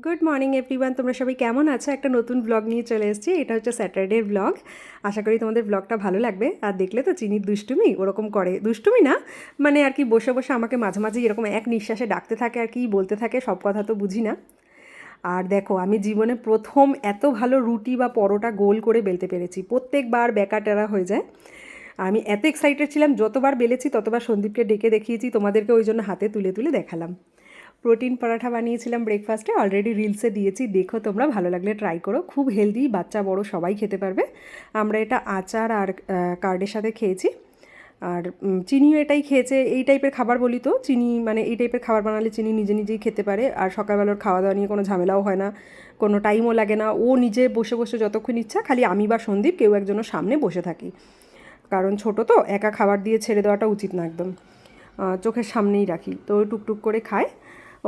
Good morning everyone, তোমরা সবাই কেমন আছো? একটা নতুন ব্লগ নিয়ে চলে এসেছি। এটা হচ্ছে স্যাটারডের ব্লগ। আশা করি তোমাদের ব্লগটা ভালো লাগবে। আর দেখলে তো চিনির দুষ্টুমি ওরকম করে, দুষ্টুমি না মানে আর কি, বসে বসে আমাকে মাঝে মাঝে এরকম এক নিঃশ্বাসে ডাকতে থাকে আর কি বলতে থাকে, সব কথা তো বুঝি না। আর দেখো, আমি জীবনে প্রথম এত ভালো রুটি বা পরোটা গোল করে বেলতে পেরেছি। প্রত্যেকবার বেকা টেরা হয়ে যায়। আমি এত এক্সাইটেড ছিলাম, যতবার বেলেছি ততবার সন্দীপকে ডেকে দেখিয়েছি, তোমাদেরকে ওই জন্য হাতে তুলে তুলে দেখালাম। প্রোটিন পরাঠা বানিয়েছিলাম ব্রেকফাস্টে, অলরেডি রিলসে দিয়েছি, দেখো তোমরা, ভালো লাগলে ট্রাই করো। খুব হেলদি, বাচ্চা বড় সবাই খেতে পারবে। আমরা এটা আচার আর কার্ডের সাথে খেয়েছি। আর চিনিও এটাই খেয়েছে। এই টাইপের খাবার বলি তো, চিনি মানে এই টাইপের খাবার বানালে চিনি নিজে নিজেই খেতে পারে। আর সকালবেলার খাওয়া দাওয়া নিয়ে কোনো ঝামেলাও হয় না, কোনো টাইমও লাগে না। ও নিজে বসে বসে যতক্ষণ ইচ্ছা, খালি আমি বা সন্দীপ কেউ একজনের সামনে বসে থাকি, কারণ ছোট তো, একা খাবার দিয়ে ছেড়ে দেওয়াটা উচিত না একদম। চোখের সামনেই রাখি, তো টুকটুক করে খায়।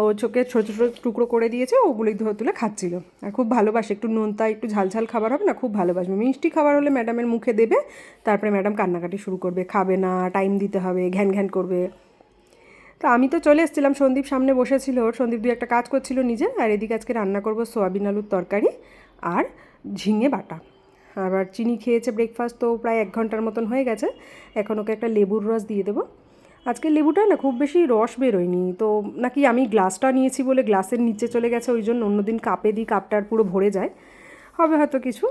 ও চোখে ছোটো ছোটো টুকরো করে দিয়েছে, ওগুলোই ধরে তুলে খাচ্ছিল। আর খুব ভালোবাসে, একটু নোনতা একটু ঝালঝাল খাবার হবে না, খুব ভালোবাসবে। মিষ্টি খাবার হলে ম্যাডামের মুখে দেবে, তারপরে ম্যাডাম কান্নাকাটি শুরু করবে, খাবে না, টাইম দিতে হবে, ঘ্যান ঘ্যান করবে। তো আমি তো চলে এসেছিলাম, সন্দীপ সামনে বসেছিল, সন্দীপ দুই একটা কাজ করছিল নিজে। আর এদিকে আজকে রান্না করব সোয়াবিন আলুর তরকারি আর ঝিঙে বাটা। আবার চিনি খেয়েছে ব্রেকফাস্ট, তো প্রায় 1 ঘন্টার মতন হয়ে গেছে। এখন ওকে একটা লেবুর রস দিয়ে দেবো। আজকে লেবুটা না খুব বেশি রস বেরোয়নি, তো নাকি আমি গ্লাসটা নিয়েছি বলে গ্লাসের নিচে চলে গেছে, ওই জন্য অন্যদিন কাপে দিই, কাপটার পুরো ভরে যায়, হবে হয়তো কিছু।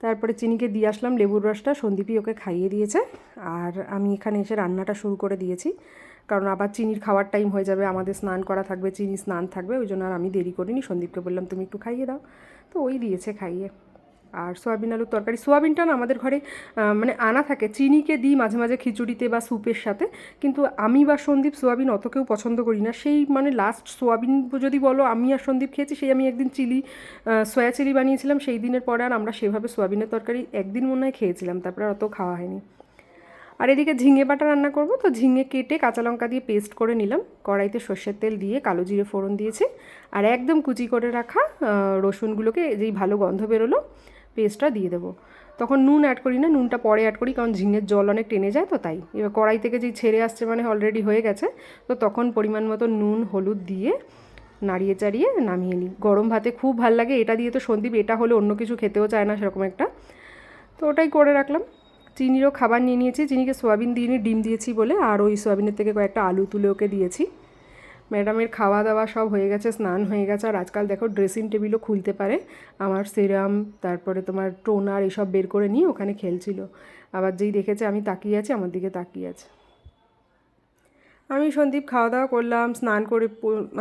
তারপরে চিনিকে দিয়ে আসলাম লেবুর রসটা, সন্দীপই ওকে খাইয়ে দিয়েছে। আর আমি এখানে এসে রান্নাটা শুরু করে দিয়েছি, কারণ আবার চিনির খাওয়ার টাইম হয়ে যাবে, আমাদের স্নান করা থাকবে, চিনি স্নান থাকবে, ওই জন্য আর আমি দেরি করিনি। সন্দীপকে বললাম তুমি একটু খাইয়ে দাও, তো ওই দিয়েছে খাইয়ে। আর সোয়াবিন আলুর তরকারি, সোয়াবিনটা না আমাদের ঘরে মানে আনা থাকে, চিনিকে দিই মাঝে মাঝে খিচুড়িতে বা স্যুপের সাথে, কিন্তু আমি বা সন্দীপ সোয়াবিন অত কেউ পছন্দ করি না। সেই মানে লাস্ট সোয়াবিন যদি বলো আমি আর সন্দীপ খেয়েছি, সেই আমি একদিন সয়া চিলি বানিয়েছিলাম, সেই দিনের পরে আর আমরা সেভাবে সোয়াবিনের তরকারি একদিন মনে হয় খেয়েছিলাম, তারপরে অত খাওয়া হয়নি। আর এদিকে ঝিঙে বাটা রান্না করব, তো ঝিঙে কেটে কাঁচা লঙ্কা দিয়ে পেস্ট করে নিলাম, কড়াইতে সর্ষের তেল দিয়ে কালো জিরে ফোড়ন দিয়েছি, আর একদম কুচি করে রাখা রসুনগুলোকে যেই ভালো গন্ধ বেরোলো পেস্টটা দিয়ে দেবো। তখন নুন অ্যাড করি না, নুনটা পরে অ্যাড করি, কারণ ঝিঙের জল অনেক টেনে যায়, তো তাই। এবার কড়াই থেকে যেই ছেড়ে আসছে মানে অলরেডি হয়ে গেছে, তো তখন পরিমাণ মতো নুন হলুদ দিয়ে নাড়িয়ে চাড়িয়ে নামিয়ে নিই। গরম ভাতে খুব ভাল লাগে এটা দিয়ে, তো সন্দীপ এটা হলে অন্য কিছু খেতেও চায় না সেরকম একটা, তো ওটাই করে রাখলাম। চিনিরও খাবার নিয়ে নিয়েছি, চিনিকে সোয়াবিন দিয়ে ডিম দিয়েছি বলে, আর ওই সোয়াবিনের থেকে কয়েকটা আলু তুলে ওকে দিয়েছি। ম্যাডামের খাওয়া দাওয়া সব হয়ে গেছে, স্নান হয়ে গেছে। আর আজকাল দেখো ড্রেসিং টেবিলও খুলতে পারে, আমার সিরাম তারপরে তোমার টোনার এসব বের করে নিয়ে ওখানে খেলছিল। আবার যেই দেখেছে আমি তাকিয়ে আছি, আমার দিকে তাকিয়ে আছে। আমি সন্দীপ খাওয়া দাওয়া করলাম, স্নান করে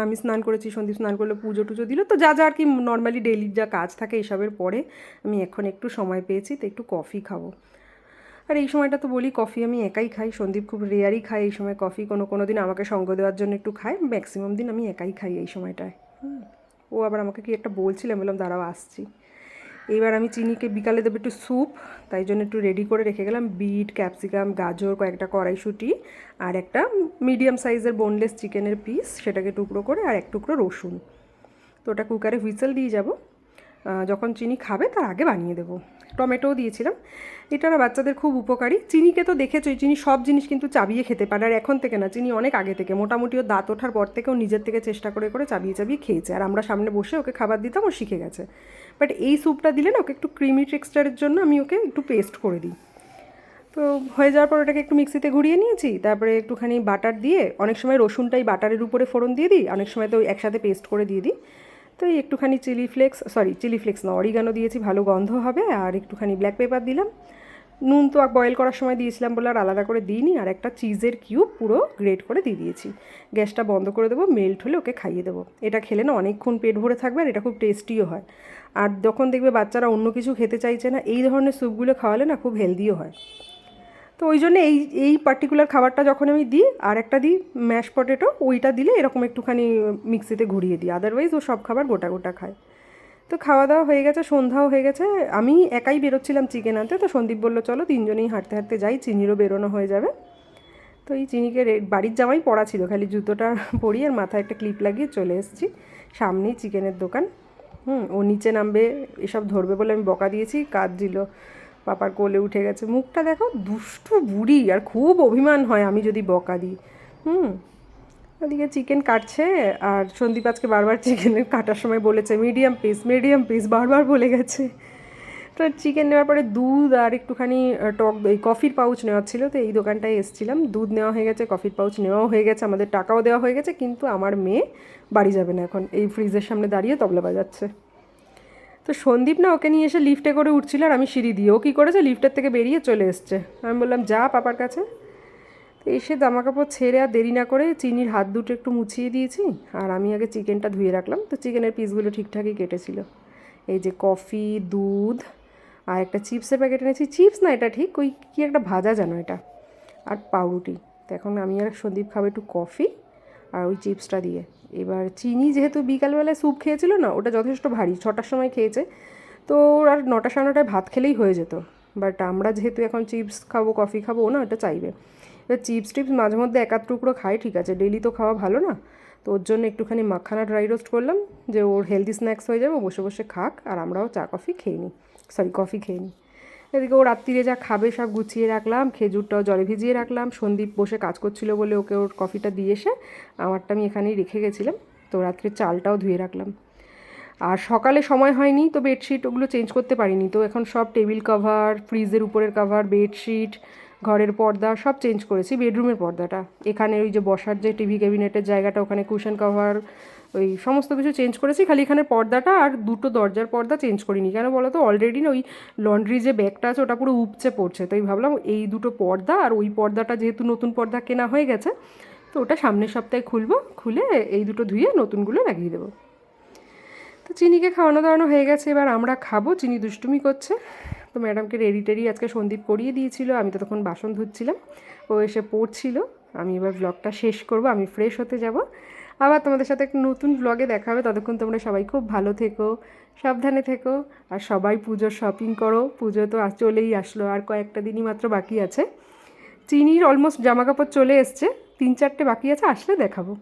আমি স্নান করেছি, সন্দীপ স্নান করলো, পুজো টুজো দিল, তো যা যা আর কি নর্মালি ডেইলির যা কাজ থাকে এইসবের পরে আমি এখন একটু সময় পেয়েছি, তো একটু কফি খাবো। আর এই সময়টা তো বলি কফি আমি একাই খাই, সন্দীপ খুব রেয়ারই খায় এই সময় কফি, কোনো কোনো দিন আমাকে সঙ্গ দেওয়ার জন্য একটু খায়, ম্যাক্সিমাম দিন আমি একাই খাই এই সময়টায়। ও আবার আমাকে কি একটা বলছিলাম, বললাম দাঁড়াও আসছি। এইবার আমি চিনিকে বিকালে দেবো একটু স্যুপ, তাই জন্য একটু রেডি করে রেখে গেলাম বিট, ক্যাপসিকাম, গাজর, কয়েকটা কড়াইশুঁটি, আর একটা মিডিয়াম সাইজের বোনলেস চিকেনের পিস, সেটাকে টুকরো করে, আর 1 টুকরো রসুন। তো ওটা কুকারে হুইসেল দিয়ে যাব, যখন চিনি খাবে তার আগে বানিয়ে দেবো। টমেটোও দিয়েছিলাম। এটা না বাচ্চাদের খুব উপকারী। চিনিকে তো দেখেছোই, চিনি সব জিনিস কিন্তু চাবিয়ে খেতে পারে, আর এখন থেকে না, চিনি অনেক আগে থেকে, মোটামুটি ও দাঁত ওঠার পর থেকেও নিজের থেকে চেষ্টা করে করে চাবিয়ে চাবিয়ে খেয়েছে, আর আমরা সামনে বসে ওকে খাবার দিতাম, ও শিখে গেছে। বাট এই স্যুপটা দিলে না ওকে একটু ক্রিমি টেক্সচারের জন্য আমি ওকে একটু পেস্ট করে দিই। তো হয়ে যাওয়ার পর ওটাকে একটু মিক্সিতে ঘুরিয়ে নিয়েছি, তারপরে একটুখানি বাটার দিয়ে, অনেক সময় রসুনটাই বাটারের উপরে ফোড়ন দিয়ে দিই, অনেক সময় তো একসাথে পেস্ট করে দিয়ে দিই। তো এই একটুখানি চিলি ফ্লেক্স না, অরিগানো দিয়েছি, ভালো গন্ধ হবে, আর একটুখানি ব্ল্যাক পেপার দিলাম। নুন তো বয়েল করার সময় দিয়েছিলাম বলে আর আলাদা করে দিইনি, আর একটা চিজের কিউব পুরো গ্রেট করে দিয়ে দিয়েছি। গ্যাসটা বন্ধ করে দেবো, মেল্ট হলে ওকে খাইয়ে দেবো। এটা খেলে না অনেকক্ষণ পেট ভরে থাকবে, আর এটা খুব টেস্টিও হয়। আর যখন দেখবে বাচ্চারা অন্য কিছু খেতে চাইছে না, এই ধরনের স্যুপগুলো খাওয়ালে না খুব হেলদিও হয়। তো ওই জন্য এই এই পার্টিকুলার খাবারটা যখন আমি দিই, আর একটা দিই ম্যাশ পটেটো, ওইটা দিলে এরকম একটুখানি মিক্সিতে ঘুরিয়ে দিই, আদারওয়াইজ ও সব খাবার গোটা গোটা খায়। তো খাওয়া দাওয়া হয়ে গেছে, সন্ধ্যাও হয়ে গেছে। আমি একাই বেরোচ্ছিলাম চিকেন আনতে, তো সন্দীপ বললো চলো তিনজনেই হাঁটতে হাঁটতে যাই, চিনিরও বেরোনো হয়ে যাবে। তো এই চিনিকে বাড়ির জামাই পরা ছিল, খালি জুতোটা পরিয়ে আর মাথায় একটা ক্লিপ লাগিয়ে চলে এসেছি। সামনেই চিকেনের দোকান। ও নিচে নামবে এসব ধরবে বলে আমি বকা দিয়েছি, কাঁদছিল, পাপার কোলে উঠে গেছে। মুখটা দেখো, দুষ্টু বুড়ি, আর খুব অভিমান হয় আমি যদি বকা দিই। ওদিকে চিকেন কাটছে, আর সন্দীপ আজকে বারবার চিকেনের কাটার সময় বলেছে মিডিয়াম পিস বারবার বলে গেছে। তো চিকেন নেওয়ার পরে দুধ আর একটুখানি টক এই কফির পাউচ নেওয়ার ছিল, তো এই দোকানটায় এসেছিলাম। দুধ নেওয়া হয়ে গেছে, কফির পাউচ নেওয়াও হয়ে গেছে, আমাদের টাকাও দেওয়া হয়ে গেছে, কিন্তু আমার মেয়ে বাড়ি যাবে না এখন, এই ফ্রিজের সামনে দাঁড়িয়ে তবলা বাজাচ্ছে। তো সন্দীপ না ওকে নিয়ে এসে লিফটে করে উঠছিল, আর আমি সিঁড়ি দিয়ে, ও কী করেছে লিফটের থেকে বেরিয়ে চলে এসছে। আমি বললাম যা পাপার কাছে। তো এসে জামাকাপড় ছেড়ে আর দেরি না করে চিনির হাত দুটো একটু মুছিয়ে দিয়েছি, আর আমি আগে চিকেনটা ধুয়ে রাখলাম। তো চিকেনের পিসগুলো ঠিকঠাকই কেটেছিল। এই যে কফি, দুধ আর একটা চিপসের প্যাকেট এনেছি, চিপস না এটা ঠিক ওই কী একটা ভাজা যেন এটা, আর পাউরুটি। তো এখন আমি আর সন্দীপ খাবো একটু কফি আর ওই চিপসটা দিয়ে। এবার চিনি যেহেতু বিকালবেলায় স্যুপ খেয়েছিল না, ওটা যথেষ্ট ভারী, 6টার সময় খেয়েছে, তো ওর আর 9টা সাড়ে 9টায় ভাত খেলেই হয়ে যেত। বাট আমরা যেহেতু এখন চিপস খাবো কফি খাবো, ও না ওটা চাইবে। এবার চিপস টিপস মাঝে মধ্যে এক আধ টুকরো খাই, ঠিক আছে, ডেলি তো খাওয়া ভালো না। তো ওর জন্য একটুখানি মাখানা ড্রাই রোস্ট করলাম, যে ওর হেলদি স্ন্যাক্স হয়ে যাবে, বসে বসে খাক আর আমরাও চা কফি খেয়ে নিই, কফি খেয়ে নিই। এদিকে ও রাত্রিরে যা খাবে সব গুছিয়ে রাখলাম, খেজুরটাও জলে ভিজিয়ে রাখলাম। সন্দীপ বসে কাজ করছিল বলে ওকে ওর কফিটা দিয়ে এসে আমারটা আমি এখানেই রেখে গেছিলাম। তো রাত্রে চালটাও ধুয়ে রাখলাম। আর সকালে সময় হয়নি, তো বেডশিট ওগুলো চেঞ্জ করতে পারিনি, তো এখন সব টেবিল কভার, ফ্রিজের উপরের কভার, বেডশিট, ঘরের পর্দা সব চেঞ্জ করেছি। বেডরুমের পর্দাটা, এখানে ওই যে বসার যে টিভি ক্যাবিনেটের জায়গাটা, ওখানে কুশন কভার, ওই সমস্ত কিছু চেঞ্জ করেছি। খালি এখানে পর্দাটা আর দুটো দরজার পর্দা চেঞ্জ করিনি, কেন বলো তো, অলরেডি না ওই লন্ড্রি যে ব্যাগটা আছে ওটা পুরো উপচে পড়ছে, তাই ভাবলাম এই দুটো পর্দা আর ওই পর্দাটা যেহেতু নতুন পর্দা কেনা হয়ে গেছে, তো ওটা সামনের সপ্তাহে খুলবো, খুলে এই দুটো ধুয়ে নতুনগুলো লাগিয়ে দেবো। তো চিনিকে খাওয়ানো দাওয়ানো হয়ে গেছে, এবার আমরা খাবো। চিনি দুষ্টুমি করছে, তো ম্যাডামকে রেডি টেডি আজকে সন্দীপ করিয়ে দিয়েছিল, আমি তো তখন বাসন ধুচ্ছিলাম, ও এসে পড়ছিল। আমি এবার ব্লগটা শেষ করব, আমি ফ্রেশ হতে যাব, আবার তোমাদের সাথে একটা নতুন ব্লগে দেখা হবে। ততক্ষণ তোমরা সবাই খুব ভালো থেকো, সাবধানে থেকো, আর সবাই পুজোর শপিং করো। পুজো তো চলেই আসলো, আর কয়েকটা দিনই মাত্র বাকি আছে। চিনির অলমোস্ট জামাকাপড় চলে এসছে, 3-4টে বাকি আছে, আসলে দেখাবো।